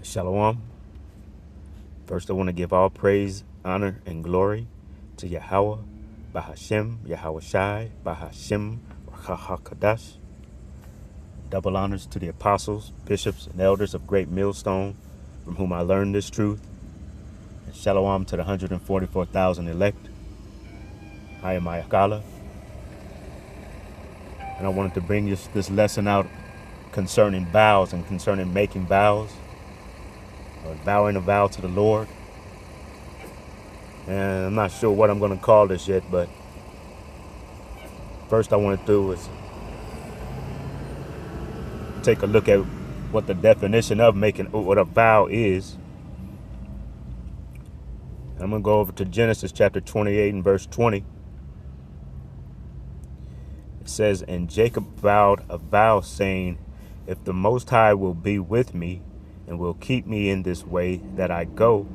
Shalom. First, I want to give all praise, honor, and glory to Yahweh, Bahashem, Yahweh Shai, Bahashem, Kadash. Double honors to the apostles, bishops, and elders of Great Millstone, from whom I learned this truth. And shalom to the 144,000 elect. I am Ayakala. And I wanted to bring this lesson out concerning vows and concerning making vows, or vowing a vow to the Lord. And I'm not sure what I'm going to call this yet, but first I want to do is take a look at what the definition of making what a vow is. I'm going to go over to Genesis chapter 28 and verse 20. It says, "And Jacob vowed a vow, saying, If the Most High will be with me and will keep me in this way that I go,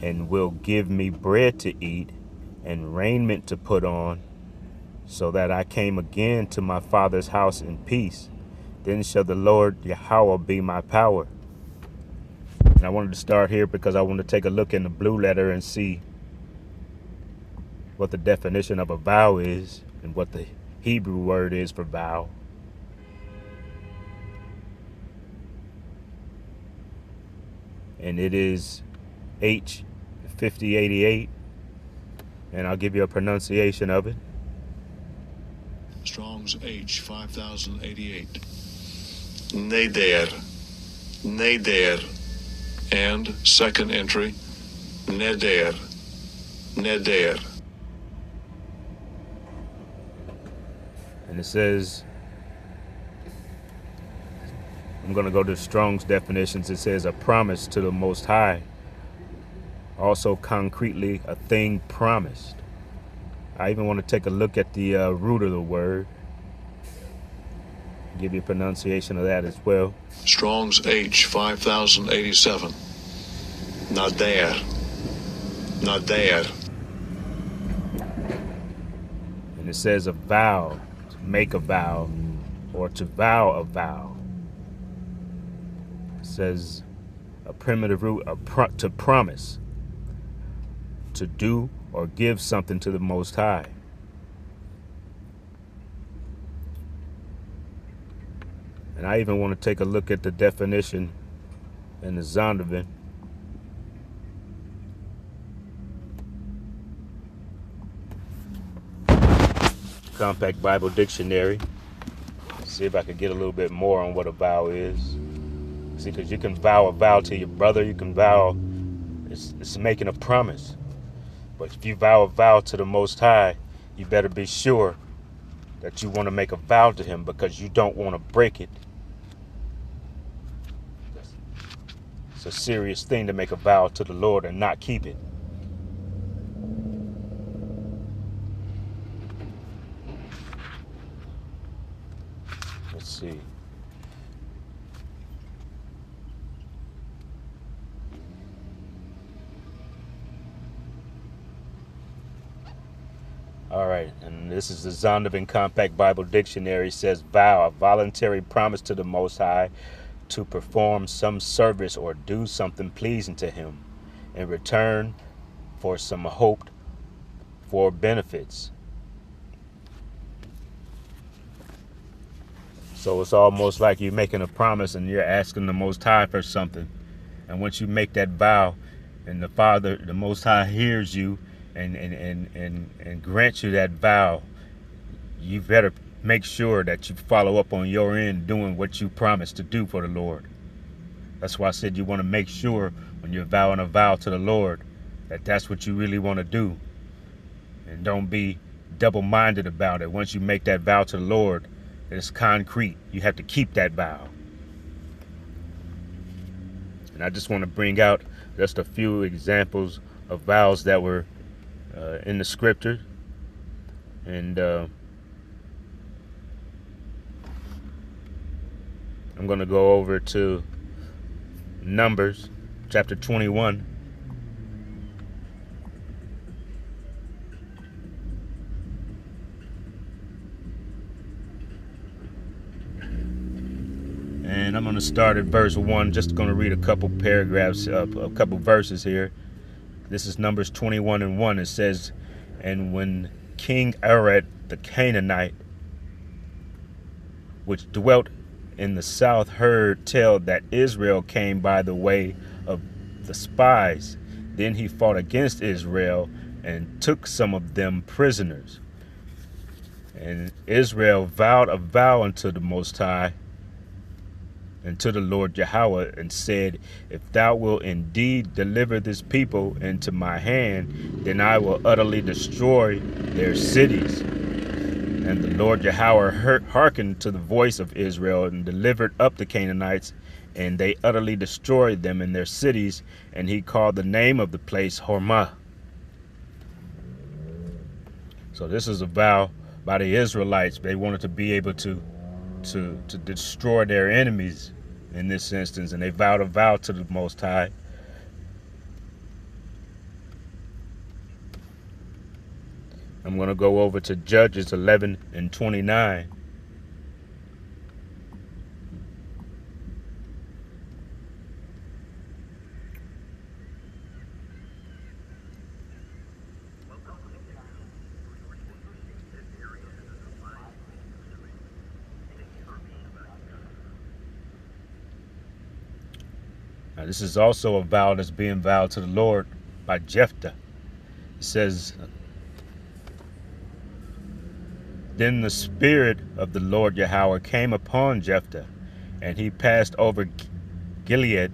and will give me bread to eat and raiment to put on, so that I came again to my father's house in peace, then shall the Lord Yahweh be my power." And I wanted to start here because I want to take a look in the blue letter and see what the definition of a vow is and what the Hebrew word is for vow. And it is H5088, and I'll give you a pronunciation of it. Strong's H 5088. Neder, Neder, and second entry, Neder, Neder. And it says, I'm going to go to Strong's definitions. It says a promise to the Most High. Also concretely, a thing promised. I even want to take a look at the root of the word. Give you a pronunciation of that as well. Strong's H 5087. Nader, Nader. And it says a vow, to make a vow, or to vow a vow. It says a primitive root, to promise, to do or give something to the Most High. And I even want to take a look at the definition in the Zondervan. Compact Bible Dictionary. See if I can get a little bit more on what a vow is. See, because you can vow a vow to your brother. You can vow, it's making a promise. But if you vow a vow to the Most High, you better be sure that you want to make a vow to him, because you don't want to break it. It's a serious thing to make a vow to the Lord and not keep it. Let's see. All right, and this is the Zondervan Compact Bible Dictionary. It says vow, a voluntary promise to the Most High to perform some service or do something pleasing to him in return for some hoped for benefits. So it's almost like you're making a promise and you're asking the Most High for something. And once you make that vow and the Father, the Most High, hears you and grants you that vow, you better make sure that you follow up on your end doing what you promised to do for the Lord. That's why I said you want to make sure when you're vowing a vow to the Lord that that's what you really want to do. And don't be double-minded about it. Once you make that vow to the Lord, it's concrete. You have to keep that vow. And I just want to bring out just a few examples of vows that were in the scripture. And I'm going to go over to Numbers chapter 21. And I'm going to start at verse 1. Just going to read a couple paragraphs, a couple verses here. This is Numbers 21:1. It says, "And when King Arad the Canaanite, which dwelt in the south, heard tell that Israel came by the way of the spies, then he fought against Israel and took some of them prisoners. And Israel vowed a vow unto the Most High and to the Lord Yahweh, and said, If thou wilt indeed deliver this people into my hand, then I will utterly destroy their cities. And the Lord Yahweh hearkened to the voice of Israel, and delivered up the Canaanites, and they utterly destroyed them in their cities, and he called the name of the place Hormah." So this is a vow by the Israelites. They wanted to be able to destroy their enemies in this instance, and they vowed a vow to the Most High. I'm going to go over to Judges 11:29. Now, this is also a vow that's being vowed to the Lord by Jephthah. It says, "Then the Spirit of the Lord Yahweh came upon Jephthah, and he passed over Gilead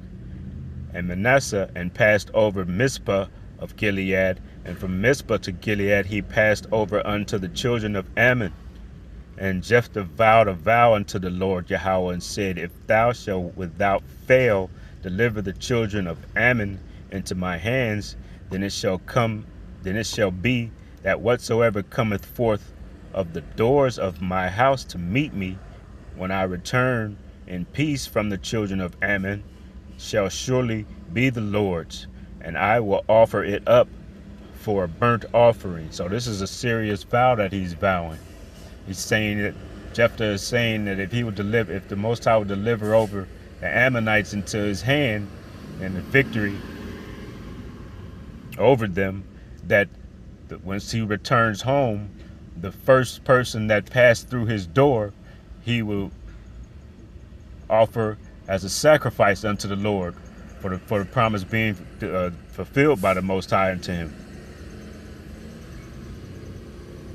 and Manasseh, and passed over Mizpah of Gilead, and from Mizpah to Gilead he passed over unto the children of Ammon. And Jephthah vowed a vow unto the Lord Yahweh, and said, If thou shalt without fail deliver the children of Ammon into my hands, then it shall be that whatsoever cometh forth of the doors of my house to meet me, when I return in peace from the children of Ammon, shall surely be the Lord's, and I will offer it up for a burnt offering." So this is a serious vow that he's vowing. He's saying that Jephthah is saying that if the Most High would deliver over the Ammonites into his hand and the victory over them, that once he returns home, the first person that passed through his door, he will offer as a sacrifice unto the Lord for the promise being fulfilled by the Most High unto him.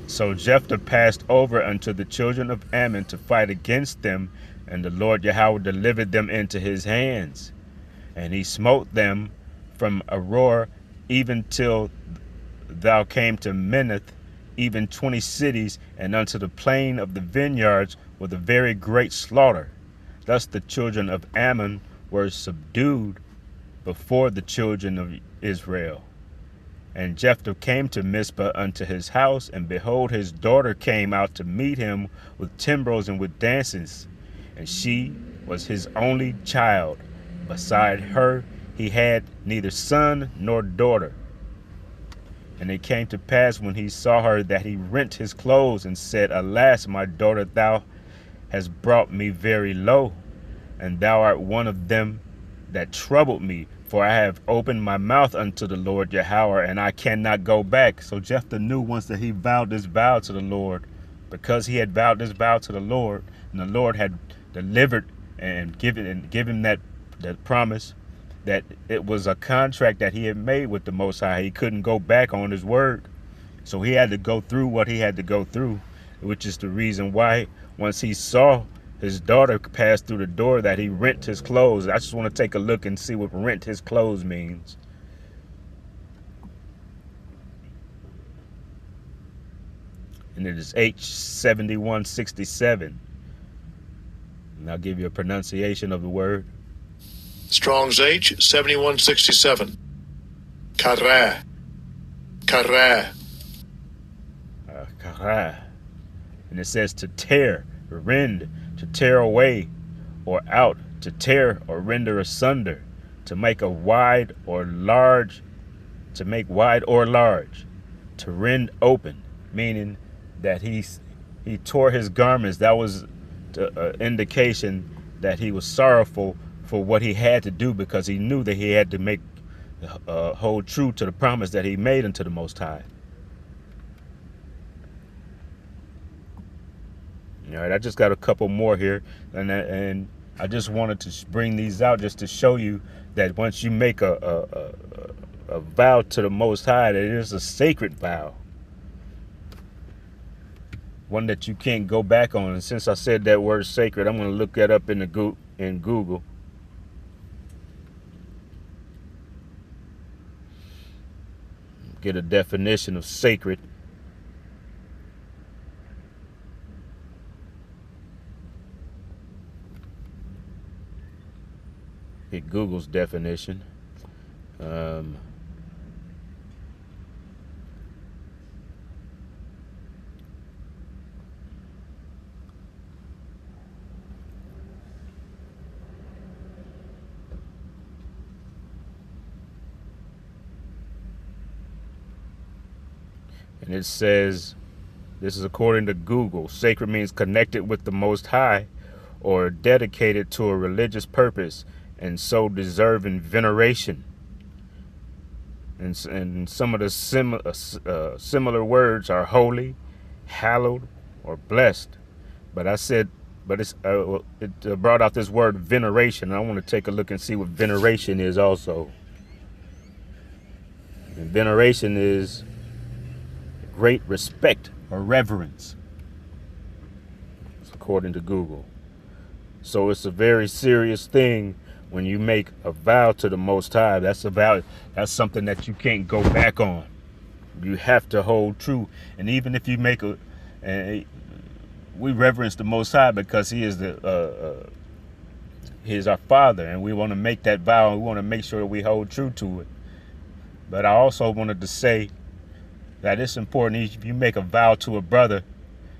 So Jephthah passed over unto the children of Ammon to fight against them, and the Lord Yahweh delivered them into his hands. And he smote them from Aroer even till thou came to Minnith, even 20 cities, and unto the plain of the vineyards with a very great slaughter. Thus the children of Ammon were subdued before the children of Israel. And Jephthah came to Mizpah unto his house, and behold, his daughter came out to meet him with timbrels and with dances. And she was his only child. Beside her he had neither son nor daughter. And it came to pass, when he saw her, that he rent his clothes, and said, Alas, my daughter, thou hast brought me very low, and thou art one of them that troubled me. For I have opened my mouth unto the Lord Yahweh, and I cannot go back." So Jephthah knew once that he vowed this vow to the Lord, because he had vowed this vow to the Lord, and the Lord had delivered and given that promise, that it was a contract that he had made with the Most High. He couldn't go back on his word. So he had to go through what he had to go through, which is the reason why once he saw his daughter passed through the door, that he rent his clothes. I just want to take a look and see what rent his clothes means. And it is H7167. And I'll give you a pronunciation of the word. Strong's H7167. Karah. Karah. Karah. And it says to tear, rend, to tear away or out, to tear or render asunder, to make wide or large, to rend open, meaning that he tore his garments. That was an indication that he was sorrowful for what he had to do, because he knew that he had to make hold true to the promise that he made unto the Most High. All right, I just got a couple more here, and I just wanted to bring these out just to show you that once you make a vow to the Most High, that it is a sacred vow, one that you can't go back on. And since I said that word sacred, I'm going to look that up in Google. Get a definition of sacred. Hit Google's definition. And it says, this is according to Google, sacred means connected with the Most High or dedicated to a religious purpose and so deserving veneration. And some of the similar words are holy, hallowed, or blessed. But it brought out this word veneration. I want to take a look and see what veneration is also. And veneration is great respect or reverence, according to Google. So it's a very serious thing when you make a vow to the Most High. That's something that you can't go back on. You have to hold true. And even if you make we reverence the Most High because He is He is our Father, and we want to make that vow, and we want to make sure that we hold true to it. But I also wanted to say that it's important. If you make a vow to a brother,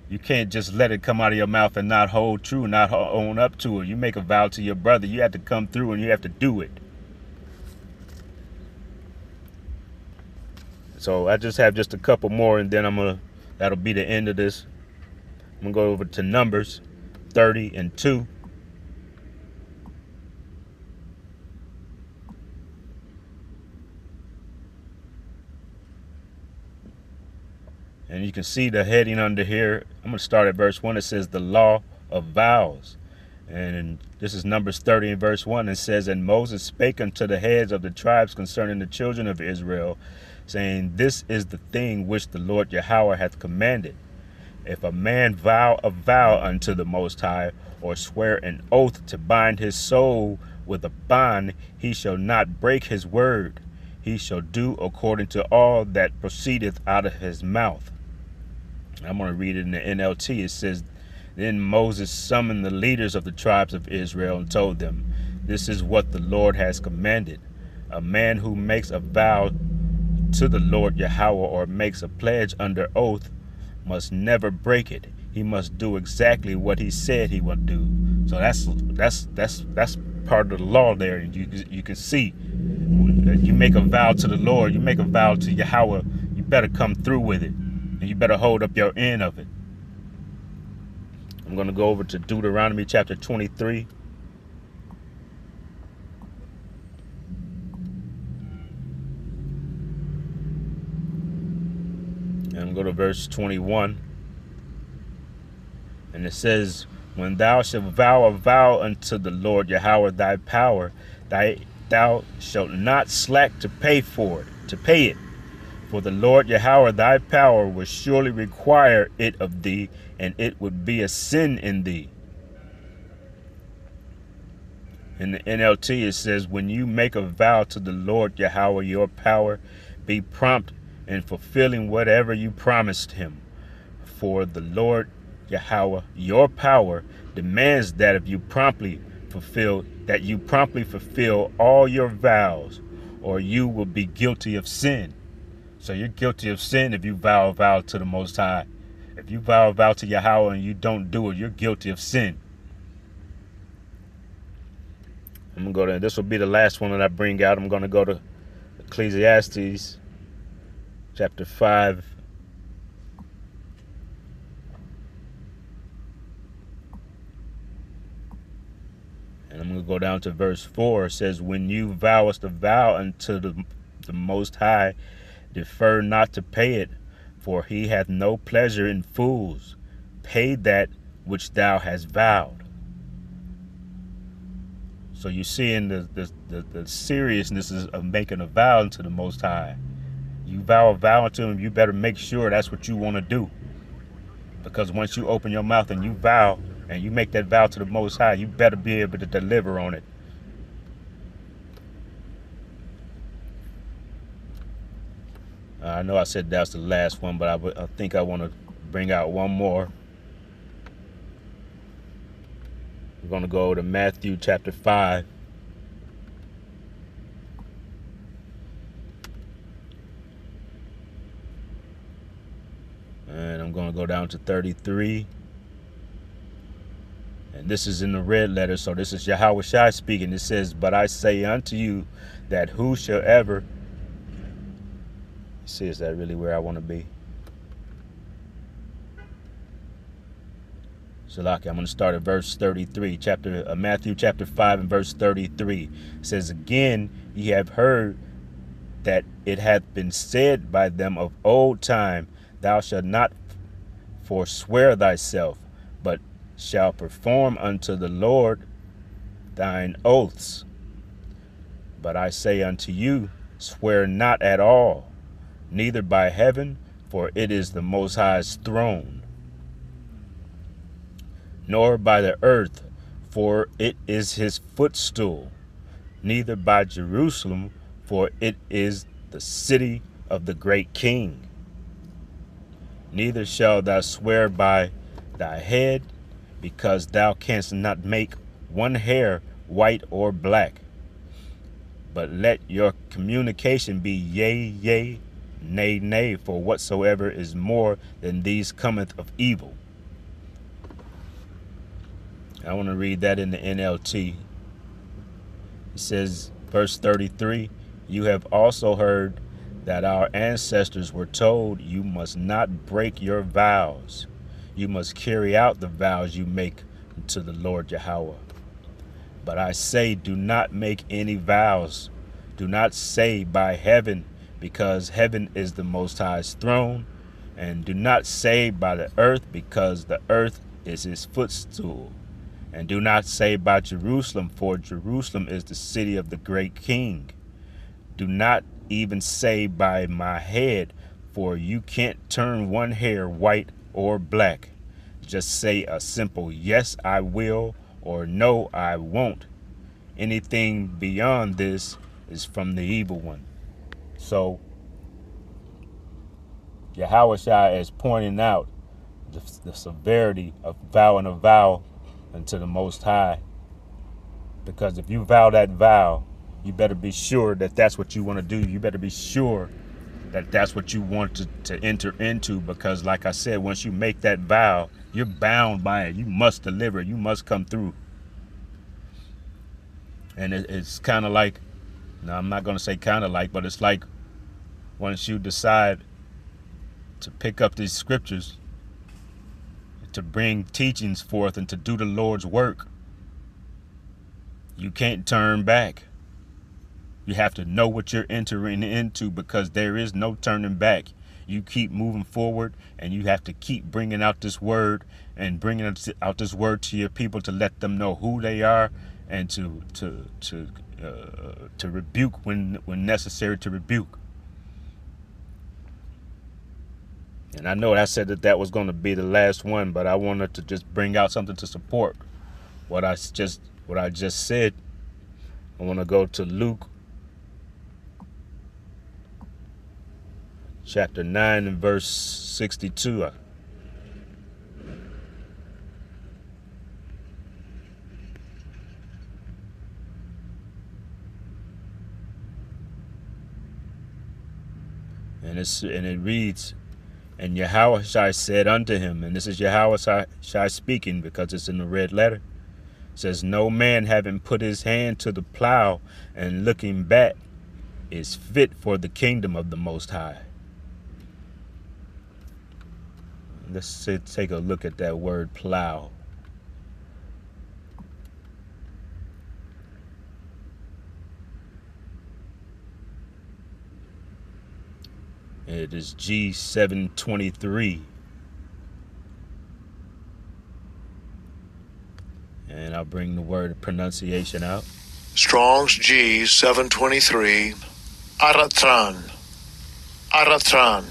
you can't just let it come out of your mouth and not hold true, not own up to it. You make a vow to your brother, you have to come through and you have to do it. So I just have just a couple more, and then that'll be the end of this. I'm gonna go over to Numbers 30:2. And you can see the heading under here. I'm going to start at verse 1. It says the law of vows. And this is Numbers 30 and verse 1. It says, and Moses spake unto the heads of the tribes concerning the children of Israel, saying, this is the thing which the Lord Yahweh hath commanded. If a man vow a vow unto the Most High, or swear an oath to bind his soul with a bond, he shall not break his word. He shall do according to all that proceedeth out of his mouth. I'm going to read it in the NLT. It says, then Moses summoned the leaders of the tribes of Israel and told them, this is what the Lord has commanded. A man who makes a vow to the Lord Yahweh or makes a pledge under oath must never break it. He must do exactly what he said he would do. So that's part of the law there. And you can see, you make a vow to the Lord, you make a vow to Yahweh, you better come through with it. And you better hold up your end of it. I'm going to go over to Deuteronomy chapter 23. And I'm going to go to verse 21. And it says, when thou shalt vow a vow unto the Lord Yahweh thy power, thou shalt not slack to pay it. For the Lord Yahweh thy power will surely require it of thee, and it would be a sin in thee. In the NLT it says, when you make a vow to the Lord Yahweh your power, be prompt in fulfilling whatever you promised him. For the Lord Yahweh your power demands that you promptly fulfill all your vows, or you will be guilty of sin. So you're guilty of sin if you vow a vow to the Most High. If you vow a vow to Yahweh and you don't do it, you're guilty of sin. I'm going to go to, this will be the last one that I bring out. I'm going to go to Ecclesiastes chapter 5. I'm going to go down to verse 4. It says, when you vowest a vow unto the Most High, defer not to pay it, for he hath no pleasure in fools. Pay that which thou hast vowed. So you see in the seriousness of making a vow unto the Most High. You vow a vow unto him, you better make sure that's what you want to do. Because once you open your mouth and you vow, and you make that vow to the Most High, you better be able to deliver on it. I know I said that's the last one, but I think I want to bring out one more. We're going to go to Matthew chapter 5. And I'm going to go down to 33. And this is in the red letter, so this is Yahweh Shai speaking. It says, but I say unto you that whosoever... See, is that really where I want to be? Shalaki, I'm going to start at verse 33, Matthew chapter 5 and verse 33. It says, again, ye have heard that it hath been said by them of old time, thou shalt not forswear thyself, but shalt perform unto the Lord thine oaths. But I say unto you, swear not at all, neither by heaven, for it is the Most High's throne, nor by the earth, for it is his footstool, neither by Jerusalem, for it is the city of the great King. Neither shalt thou swear by thy head, because thou canst not make one hair white or black. But let your communication be yea, yea, nay, nay, for whatsoever is more than these cometh of evil. I want to read that in the NLT. It says, verse 33, you have also heard that our ancestors were told, you must not break your vows. You must carry out the vows you make to the Lord Yahweh. But I say, do not make any vows. Do not say by heaven, because heaven is the Most High's throne. And do not say by the earth, because the earth is his footstool. And do not say by Jerusalem, for Jerusalem is the city of the great King. Do not even say by my head, for you can't turn one hair white or black. Just say a simple yes, I will, or no, I won't. Anything beyond this is from the evil one. So Yahweh Shai is pointing out the severity of vowing a vow unto the Most High. Because if you vow that vow, you better be sure that that's what you want to do. You better be sure that that's what you want to enter into. Because like I said, once you make that vow, you're bound by it. You must deliver. You must come through. And it's kind of like, now I'm not going to say kind of like, but it's like once you decide to pick up these scriptures, to bring teachings forth and to do the Lord's work, you can't turn back. You have to know what you're entering into, because there is no turning back. You keep moving forward, and you have to keep bringing out this word and bringing out this word to your people to let them know who they are, and to rebuke when necessary to rebuke. And I know I said that was going to be the last one, but I wanted to just bring out something to support what I just said. I want to go to Luke chapter 9 and verse 62. And it reads, and Yahweh Shai said unto him, and this is Yahweh Shai speaking because it's in the red letter. It says, no man having put his hand to the plow and looking back is fit for the kingdom of the Most High. Let's take a look at that word plow. It is G723. And I'll bring the word pronunciation out. Strong's G 723. Aratran. Aratran.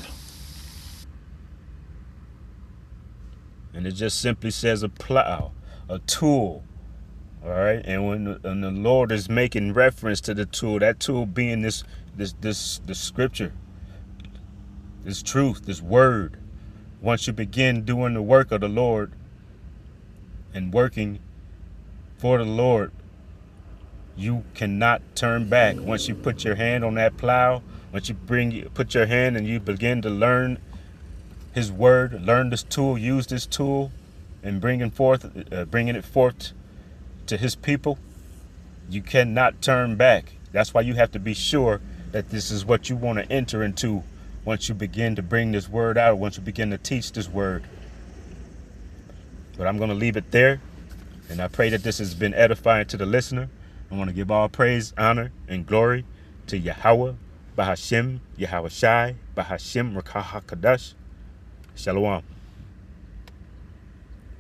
And it just simply says a plow, a tool. All right. And when the Lord is making reference to the tool, that tool being this scripture, this truth, this word. Once you begin doing the work of the Lord and working for the Lord, you cannot turn back. Once you put your hand on that plow, once you put your hand and you begin to learn his word, learn this tool, use this tool, and bringing it forth to his people, you cannot turn back. That's why you have to be sure that this is what you want to enter into once you begin to bring this word out, once you begin to teach this word. But I'm going to leave it there, and I pray that this has been edifying to the listener. I want to give all praise, honor, and glory to Yahweh, Bahashem, Yahweh Shai, Bahashem, Rakah HaKadosh. Shalom.